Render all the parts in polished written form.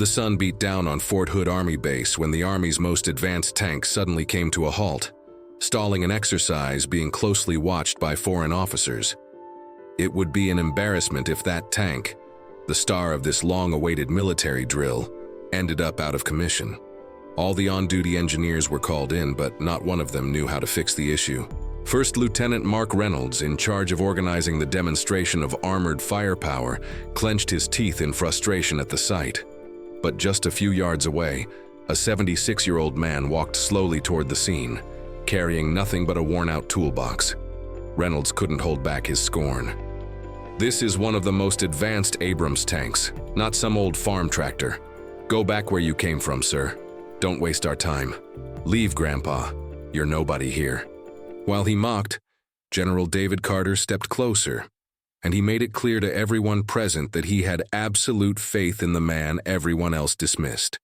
The sun beat down on Fort Hood Army Base when the Army's most advanced tank suddenly came to a halt, stalling an exercise being closely watched by foreign officers. It would be an embarrassment if that tank, the star of this long-awaited military drill, ended up out of commission. All the on-duty engineers were called in, but not one of them knew how to fix the issue. First Lieutenant Mark Reynolds, in charge of organizing the demonstration of armored firepower, clenched his teeth in frustration at the sight. But just a few yards away, a 76-year-old man walked slowly toward the scene, carrying nothing but a worn-out toolbox. Reynolds couldn't hold back his scorn. "This is one of the most advanced Abrams tanks, not some old farm tractor. Go back where you came from, sir. Don't waste our time. Leave, Grandpa. You're nobody here." While he mocked, General David Carter stepped closer, and he made it clear to everyone present that he had absolute faith in the man everyone else dismissed.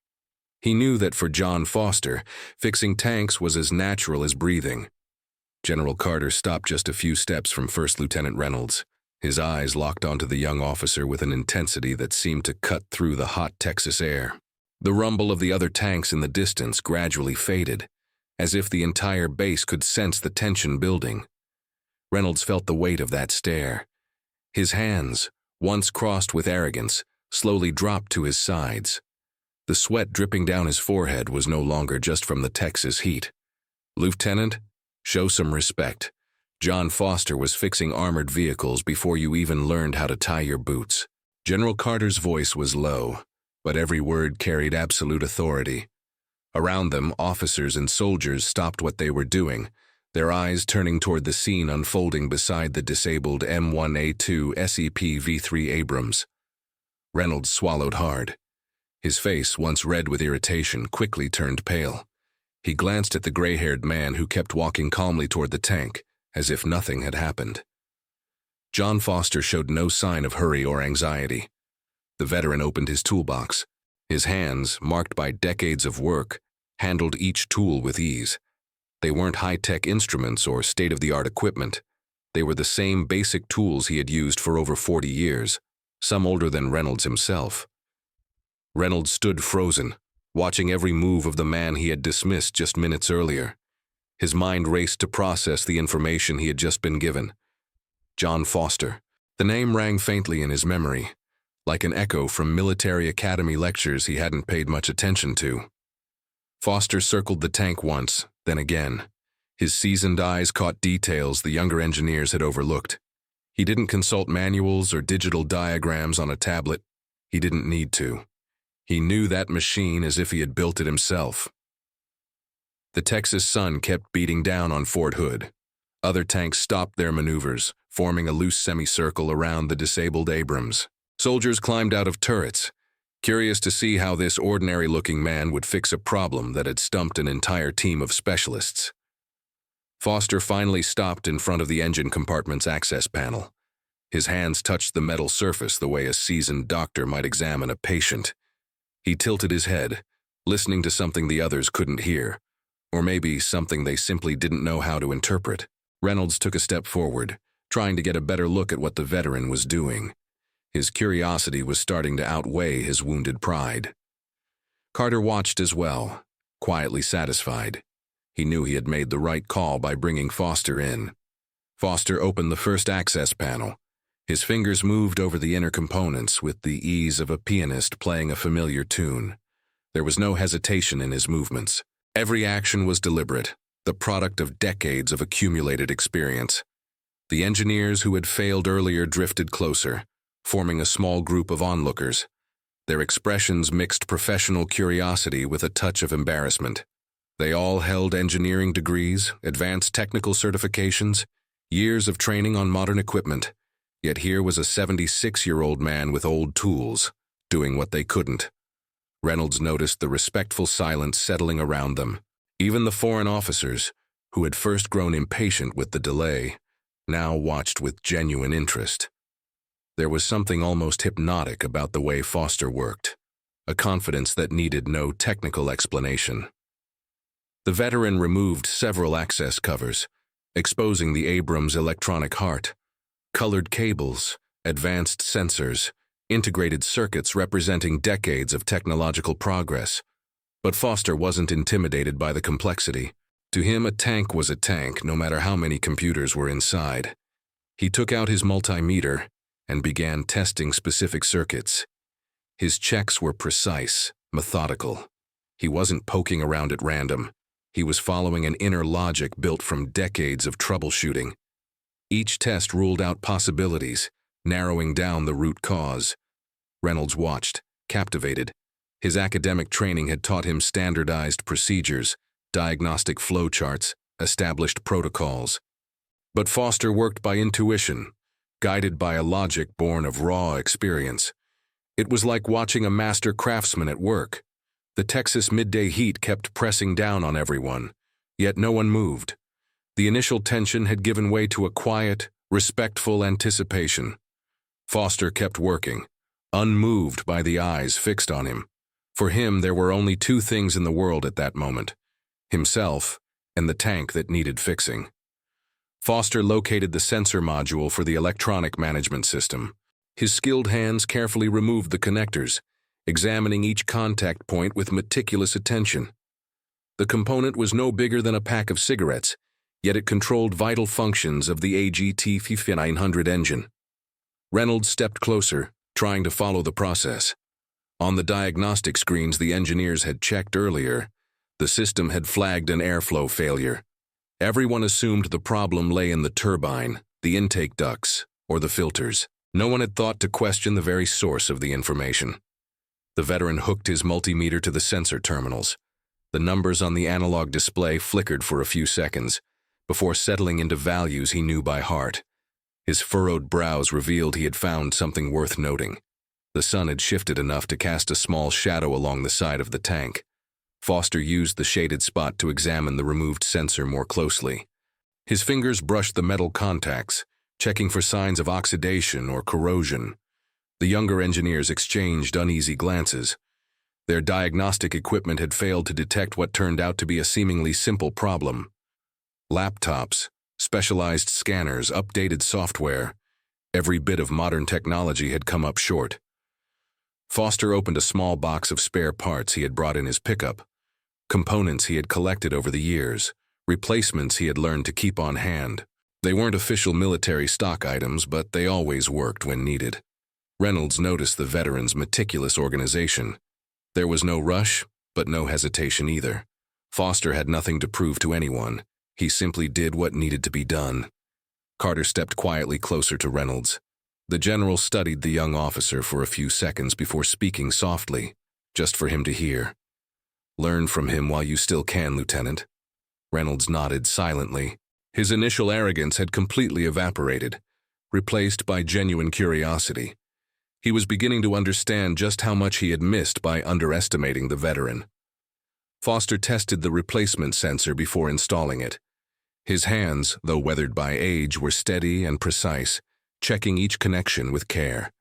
He knew that for John Foster, fixing tanks was as natural as breathing. General Carter stopped just a few steps from First Lieutenant Reynolds, his eyes locked onto the young officer with an intensity that seemed to cut through the hot Texas air. The rumble of the other tanks in the distance gradually faded, as if the entire base could sense the tension building. Reynolds felt the weight of that stare. His hands, once crossed with arrogance, slowly dropped to his sides. The sweat dripping down his forehead was no longer just from the Texas heat. "Lieutenant, show some respect. John Foster was fixing armored vehicles before you even learned how to tie your boots." General Carter's voice was low, but every word carried absolute authority. Around them, officers and soldiers stopped what they were doing, their eyes turning toward the scene unfolding beside the disabled M1A2 SEP V3 Abrams. Reynolds swallowed hard. His face, once red with irritation, quickly turned pale. He glanced at the gray-haired man who kept walking calmly toward the tank, as if nothing had happened. John Foster showed no sign of hurry or anxiety. The veteran opened his toolbox. His hands, marked by decades of work, handled each tool with ease. They weren't high-tech instruments or state-of-the-art equipment. They were the same basic tools he had used for over 40 years, some older than Reynolds himself. Reynolds stood frozen, watching every move of the man he had dismissed just minutes earlier. His mind raced to process the information he had just been given. John Foster. The name rang faintly in his memory, like an echo from military academy lectures he hadn't paid much attention to. Foster circled the tank once, then again. His seasoned eyes caught details the younger engineers had overlooked. He didn't consult manuals or digital diagrams on a tablet. He didn't need to. He knew that machine as if he had built it himself. The Texas sun kept beating down on Fort Hood. Other tanks stopped their maneuvers, forming a loose semicircle around the disabled Abrams. Soldiers climbed out of turrets, curious to see how this ordinary-looking man would fix a problem that had stumped an entire team of specialists. Foster finally stopped in front of the engine compartment's access panel. His hands touched the metal surface the way a seasoned doctor might examine a patient. He tilted his head, listening to something the others couldn't hear, or maybe something they simply didn't know how to interpret. Reynolds took a step forward, trying to get a better look at what the veteran was doing. His curiosity was starting to outweigh his wounded pride. Carter watched as well, quietly satisfied. He knew he had made the right call by bringing Foster in. Foster opened the first access panel. His fingers moved over the inner components with the ease of a pianist playing a familiar tune. There was no hesitation in his movements. Every action was deliberate, the product of decades of accumulated experience. The engineers who had failed earlier drifted closer, forming a small group of onlookers. Their expressions mixed professional curiosity with a touch of embarrassment. They all held engineering degrees, advanced technical certifications, years of training on modern equipment. Yet here was a 76-year-old man with old tools, doing what they couldn't. Reynolds noticed the respectful silence settling around them. Even the foreign officers, who had first grown impatient with the delay, now watched with genuine interest. There was something almost hypnotic about the way Foster worked, a confidence that needed no technical explanation. The veteran removed several access covers, exposing the Abrams electronic heart. Colored cables, advanced sensors, integrated circuits representing decades of technological progress. But Foster wasn't intimidated by the complexity. To him, a tank was a tank, no matter how many computers were inside. He took out his multimeter and began testing specific circuits. His checks were precise, methodical. He wasn't poking around at random. He was following an inner logic built from decades of troubleshooting. Each test ruled out possibilities, narrowing down the root cause. Reynolds watched, captivated. His academic training had taught him standardized procedures, diagnostic flowcharts, established protocols. But Foster worked by intuition, guided by a logic born of raw experience. It was like watching a master craftsman at work. The Texas midday heat kept pressing down on everyone, yet no one moved. The initial tension had given way to a quiet, respectful anticipation. Foster kept working, unmoved by the eyes fixed on him. For him, there were only two things in the world at that moment: himself and the tank that needed fixing. Foster located the sensor module for the electronic management system. His skilled hands carefully removed the connectors, examining each contact point with meticulous attention. The component was no bigger than a pack of cigarettes, yet it controlled vital functions of the AGT 5900 engine. Reynolds stepped closer, trying to follow the process. On the diagnostic screens the engineers had checked earlier, the system had flagged an airflow failure. Everyone assumed the problem lay in the turbine, the intake ducts, or the filters. No one had thought to question the very source of the information. The veteran hooked his multimeter to the sensor terminals. The numbers on the analog display flickered for a few seconds, before settling into values he knew by heart. His furrowed brows revealed he had found something worth noting. The sun had shifted enough to cast a small shadow along the side of the tank. Foster used the shaded spot to examine the removed sensor more closely. His fingers brushed the metal contacts, checking for signs of oxidation or corrosion. The younger engineers exchanged uneasy glances. Their diagnostic equipment had failed to detect what turned out to be a seemingly simple problem. Laptops, specialized scanners, updated software. Every bit of modern technology had come up short. Foster opened a small box of spare parts he had brought in his pickup. Components he had collected over the years, replacements he had learned to keep on hand. They weren't official military stock items, but they always worked when needed. Reynolds noticed the veteran's meticulous organization. There was no rush, but no hesitation either. Foster had nothing to prove to anyone. He simply did what needed to be done. Carter stepped quietly closer to Reynolds. The general studied the young officer for a few seconds before speaking softly, just for him to hear. "Learn from him while you still can, Lieutenant." Reynolds nodded silently. His initial arrogance had completely evaporated, replaced by genuine curiosity. He was beginning to understand just how much he had missed by underestimating the veteran. Foster tested the replacement sensor before installing it. His hands, though weathered by age, were steady and precise, checking each connection with care.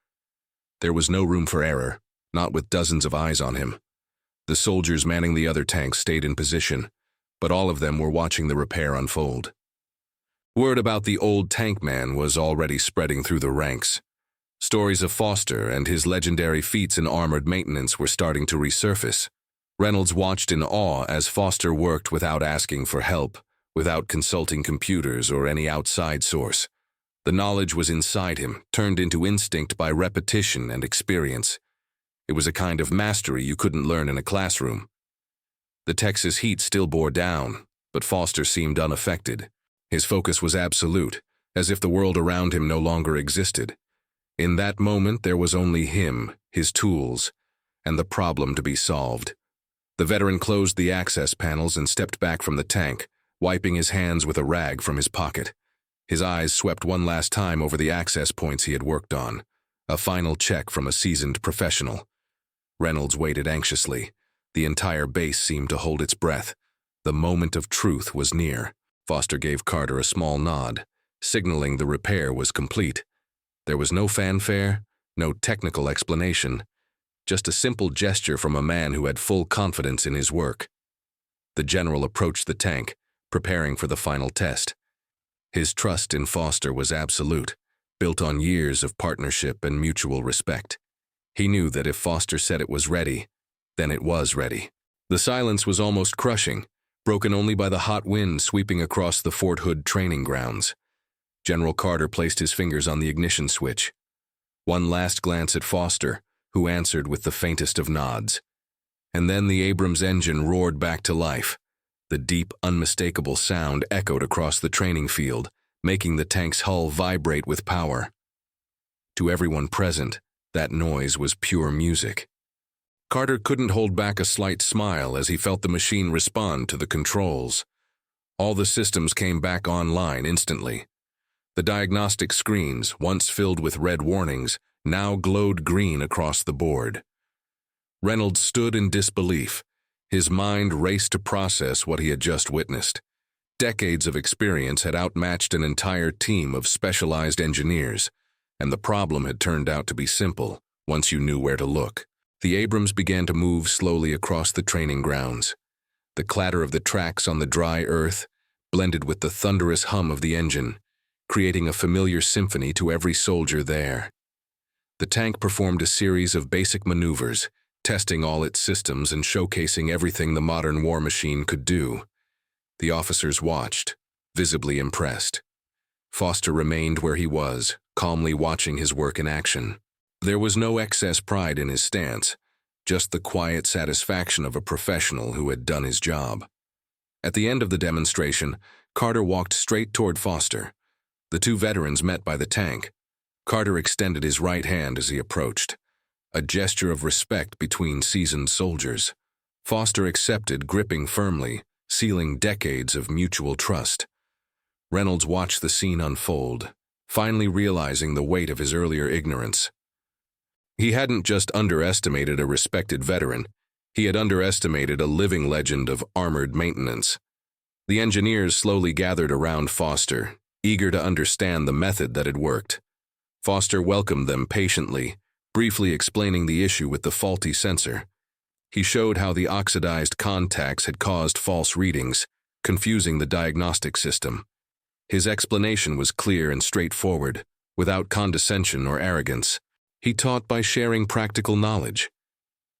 There was no room for error, not with dozens of eyes on him. The soldiers manning the other tanks stayed in position, but all of them were watching the repair unfold. Word about the old tank man was already spreading through the ranks. Stories of Foster and his legendary feats in armored maintenance were starting to resurface. Reynolds watched in awe as Foster worked without asking for help, without consulting computers or any outside source. The knowledge was inside him, turned into instinct by repetition and experience. It was a kind of mastery you couldn't learn in a classroom. The Texas heat still bore down, but Foster seemed unaffected. His focus was absolute, as if the world around him no longer existed. In that moment, there was only him, his tools, and the problem to be solved. The veteran closed the access panels and stepped back from the tank, wiping his hands with a rag from his pocket. His eyes swept one last time over the access points he had worked on, a final check from a seasoned professional. Reynolds waited anxiously. The entire base seemed to hold its breath. The moment of truth was near. Foster gave Carter a small nod, signaling the repair was complete. There was no fanfare, no technical explanation, just a simple gesture from a man who had full confidence in his work. The general approached the tank, preparing for the final test. His trust in Foster was absolute, built on years of partnership and mutual respect. He knew that if Foster said it was ready, then it was ready. The silence was almost crushing, broken only by the hot wind sweeping across the Fort Hood training grounds. General Carter placed his fingers on the ignition switch. One last glance at Foster, who answered with the faintest of nods. And then the Abrams engine roared back to life. The deep, unmistakable sound echoed across the training field, making the tank's hull vibrate with power. To everyone present, that noise was pure music. Carter couldn't hold back a slight smile as he felt the machine respond to the controls. All the systems came back online instantly. The diagnostic screens, once filled with red warnings, now glowed green across the board. Reynolds stood in disbelief. His mind raced to process what he had just witnessed. Decades of experience had outmatched an entire team of specialized engineers, and the problem had turned out to be simple once you knew where to look. The Abrams began to move slowly across the training grounds. The clatter of the tracks on the dry earth blended with the thunderous hum of the engine, creating a familiar symphony to every soldier there. The tank performed a series of basic maneuvers, testing all its systems and showcasing everything the modern war machine could do. The officers watched, visibly impressed. Foster remained where he was, calmly watching his work in action. There was no excess pride in his stance, just the quiet satisfaction of a professional who had done his job. At the end of the demonstration, Carter walked straight toward Foster. The two veterans met by the tank. Carter extended his right hand as he approached, a gesture of respect between seasoned soldiers. Foster accepted, gripping firmly, sealing decades of mutual trust. Reynolds watched the scene unfold, finally realizing the weight of his earlier ignorance. He hadn't just underestimated a respected veteran, he had underestimated a living legend of armored maintenance. The engineers slowly gathered around Foster, eager to understand the method that had worked. Foster welcomed them patiently, briefly explaining the issue with the faulty sensor. He showed how the oxidized contacts had caused false readings, confusing the diagnostic system. His explanation was clear and straightforward, without condescension or arrogance. He taught by sharing practical knowledge.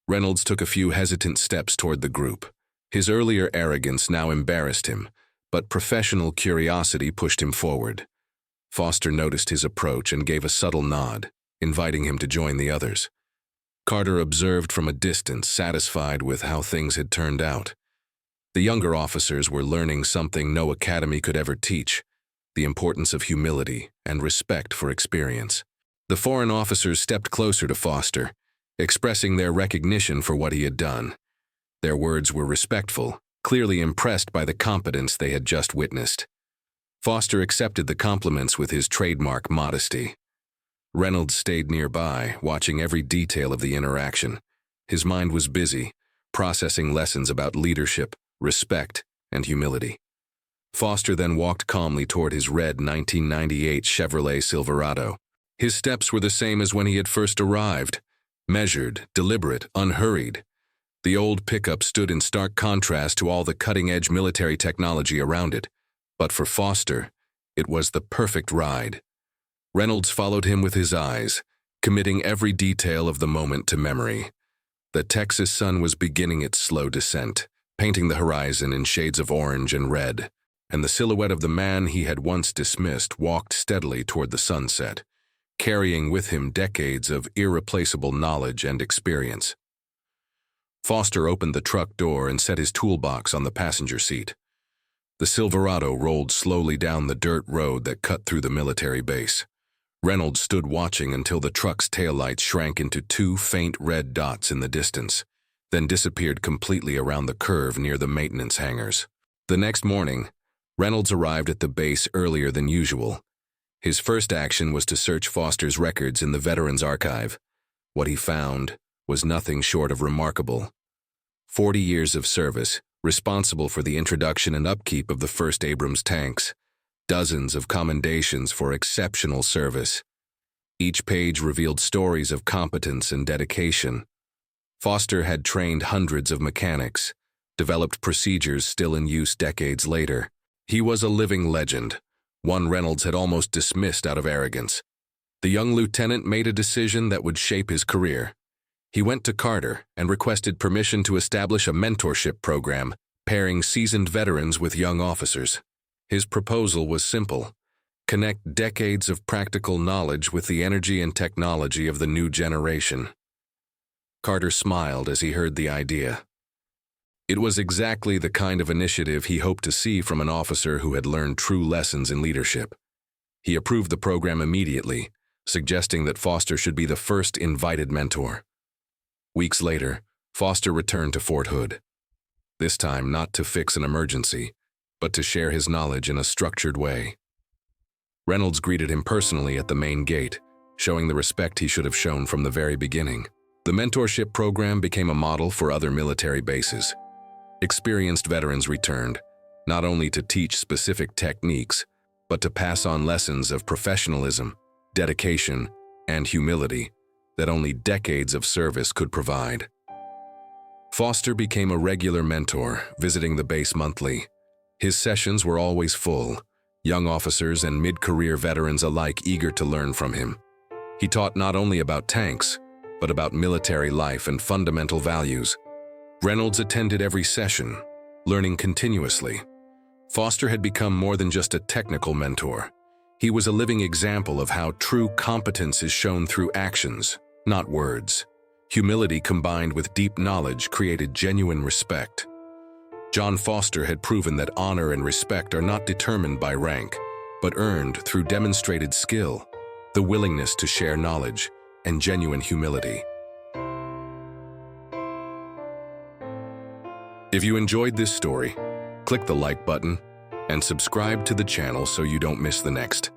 Reynolds took a few hesitant steps toward the group. His earlier arrogance now embarrassed him, but professional curiosity pushed him forward. Foster noticed his approach and gave a subtle nod, inviting him to join the others. Carter observed from a distance, satisfied with how things had turned out. The younger officers were learning something no academy could ever teach: the importance of humility and respect for experience. The foreign officers stepped closer to Foster, expressing their recognition for what he had done. Their words were respectful, clearly impressed by the competence they had just witnessed. Foster accepted the compliments with his trademark modesty. Reynolds stayed nearby, watching every detail of the interaction. His mind was busy, processing lessons about leadership, respect, and humility. Foster then walked calmly toward his red 1998 Chevrolet Silverado. His steps were the same as when he had first arrived, measured, deliberate, unhurried. The old pickup stood in stark contrast to all the cutting-edge military technology around it, but for Foster, it was the perfect ride. Reynolds followed him with his eyes, committing every detail of the moment to memory. The Texas sun was beginning its slow descent, painting the horizon in shades of orange and red, and the silhouette of the man he had once dismissed walked steadily toward the sunset, carrying with him decades of irreplaceable knowledge and experience. Foster opened the truck door and set his toolbox on the passenger seat. The Silverado rolled slowly down the dirt road that cut through the military base. Reynolds stood watching until the truck's taillights shrank into two faint red dots in the distance, then disappeared completely around the curve near the maintenance hangars. The next morning, Reynolds arrived at the base earlier than usual. His first action was to search Foster's records in the Veterans Archive. What he found was nothing short of remarkable. 40 years of service, responsible for the introduction and upkeep of the first Abrams tanks. Dozens of commendations for exceptional service. Each page revealed stories of competence and dedication. Foster had trained hundreds of mechanics, developed procedures still in use decades later. He was a living legend, one Reynolds had almost dismissed out of arrogance. The young lieutenant made a decision that would shape his career. He went to Carter and requested permission to establish a mentorship program pairing seasoned veterans with young officers. His proposal was simple: connect decades of practical knowledge with the energy and technology of the new generation. Carter smiled as he heard the idea. It was exactly the kind of initiative he hoped to see from an officer who had learned true lessons in leadership. He approved the program immediately, suggesting that Foster should be the first invited mentor. Weeks later, Foster returned to Fort Hood. This time not to fix an emergency, but to share his knowledge in a structured way. Reynolds greeted him personally at the main gate, showing the respect he should have shown from the very beginning. The mentorship program became a model for other military bases. Experienced veterans returned, not only to teach specific techniques, but to pass on lessons of professionalism, dedication, and humility that only decades of service could provide. Foster became a regular mentor, visiting the base monthly. His sessions were always full, young officers and mid-career veterans alike eager to learn from him. He taught not only about tanks, but about military life and fundamental values. Reynolds attended every session, learning continuously. Foster had become more than just a technical mentor. He was a living example of how true competence is shown through actions, not words. Humility combined with deep knowledge created genuine respect. John Foster had proven that honor and respect are not determined by rank, but earned through demonstrated skill, the willingness to share knowledge, and genuine humility. If you enjoyed this story, click the like button and subscribe to the channel so you don't miss the next.